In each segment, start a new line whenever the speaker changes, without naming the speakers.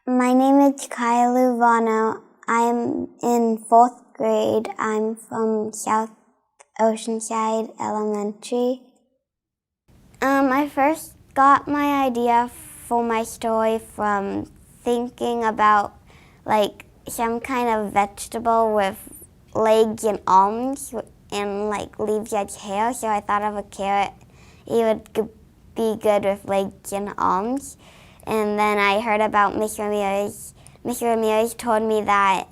My name is Kaiya Luevano. I'm in 4th grade. I'm from South Oceanside Elementary. I first got my idea for my story from thinking about like some kind of vegetable with legs and arms and like leaves like hair. So I thought of a carrot. It would be good with legs and arms. And then I heard about Miss Ramirez. Miss Ramirez told me that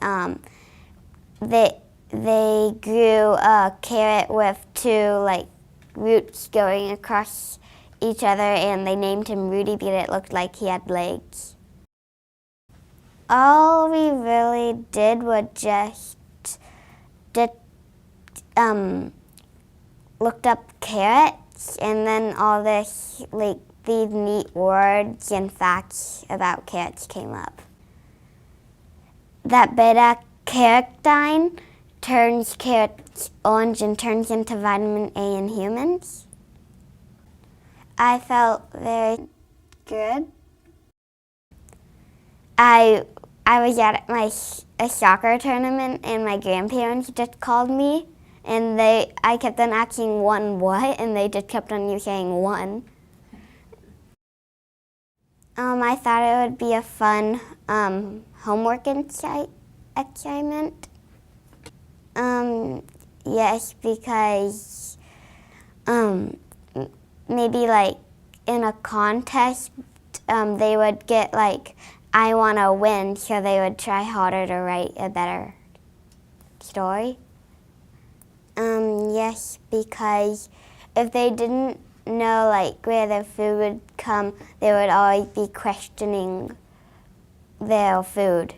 they grew a carrot with two like roots going across each other, and they named him Rudy because it looked like he had legs. All we really did was just looked up carrots, and then all this like these neat words and facts about carrots came up. That beta-carotene turns carrots orange and turns into vitamin A in humans. I felt very good. I was at a soccer tournament, and my grandparents just called me, and I kept on asking one what, and they just kept on saying one. I thought it would be a fun homework assignment. Yes, because maybe like in a contest, they would get like, I want to win, so they would try harder to write a better story. Yes, because if they didn't know like where their food would come, they would always be questioning their food.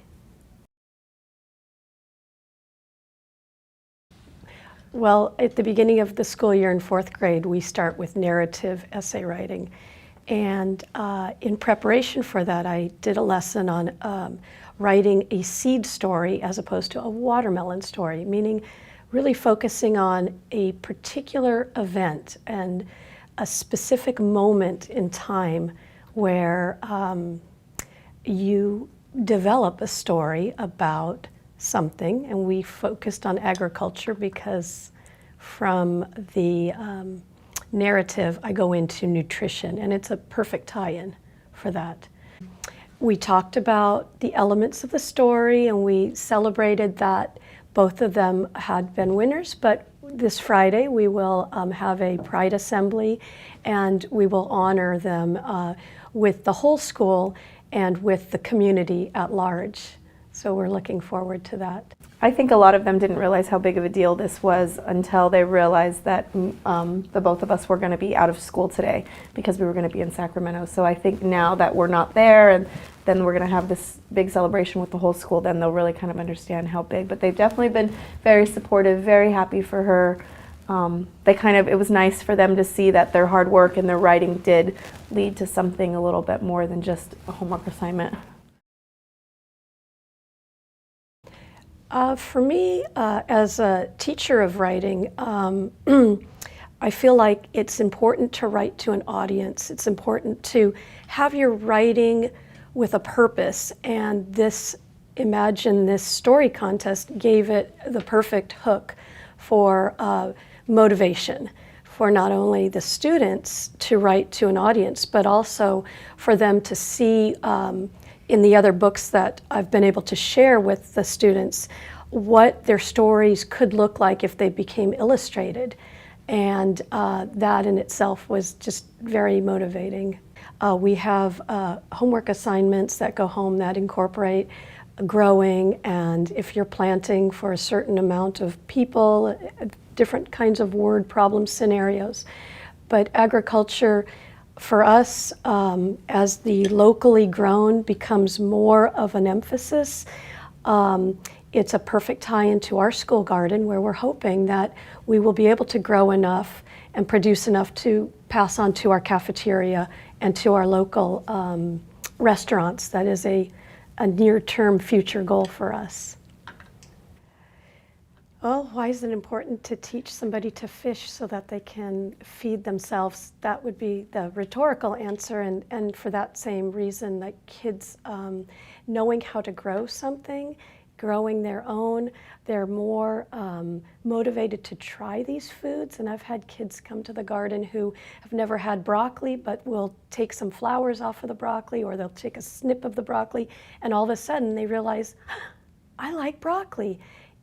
Well, at the beginning of the school year in 4th grade, we start with narrative essay writing. And in preparation for that, I did a lesson on writing a seed story as opposed to a watermelon story, meaning really focusing on a particular event and a specific moment in time where you develop a story about something. And we focused on agriculture because from the narrative I go into nutrition, and it's a perfect tie-in for that. We talked about the elements of the story, and we celebrated that both of them had been winners, but this Friday we will have a pride assembly, and we will honor them with the whole school and with the community at large. So we're looking forward to that.
I think a lot of them didn't realize how big of a deal this was until they realized that the both of us were going to be out of school today because we were going to be in Sacramento. So I think now that we're not there, and then we're going to have this big celebration with the whole school, then they'll really kind of understand how big. But they've definitely been very supportive, very happy for her. It was nice for them to see that their hard work and their writing did lead to something a little bit more than just a homework assignment.
For me, as a teacher of writing, I feel like it's important to write to an audience. It's important to have your writing with a purpose, and imagine this story contest gave it the perfect hook for motivation for not only the students to write to an audience, but also for them to see in the other books that I've been able to share with the students what their stories could look like if they became illustrated. And that in itself was just very motivating. We have homework assignments that go home that incorporate growing, and if you're planting for a certain amount of people, different kinds of word problem scenarios. But agriculture, for us, as the locally grown becomes more of an emphasis, it's a perfect tie-in to our school garden, where we're hoping that we will be able to grow enough and produce enough to pass on to our cafeteria and to our local restaurants. That is a near-term future goal for us. Oh, why is it important to teach somebody to fish so that they can feed themselves? That would be the rhetorical answer, and for that same reason, like kids knowing how to grow something, growing their own, they're more motivated to try these foods. And I've had kids come to the garden who have never had broccoli, but will take some flowers off of the broccoli, or they'll take a snip of the broccoli, and all of a sudden they realize, I like broccoli.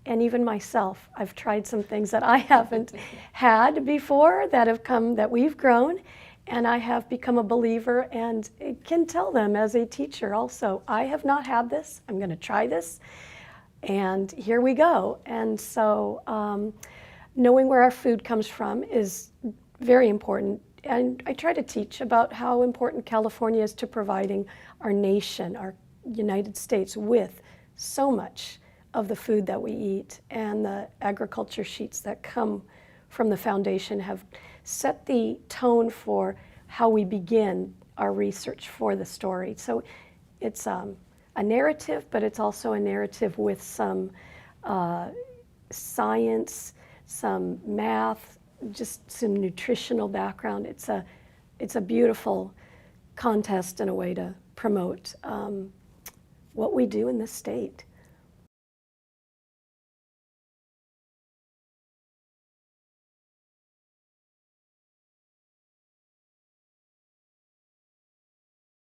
And even myself, I've tried some things that I haven't had before that have come, that we've grown, and I have become a believer and can tell them as a teacher also, I have not had this, I'm going to try this, and here we go. And so knowing where our food comes from is very important. And I try to teach about how important California is to providing our nation, our United States, with so much of the food that we eat, and the agriculture sheets that come from the foundation have set the tone for how we begin our research for the story. So it's a narrative, but it's also a narrative with some science, some math, just some nutritional background. It's a beautiful contest and a way to promote what we do in this state.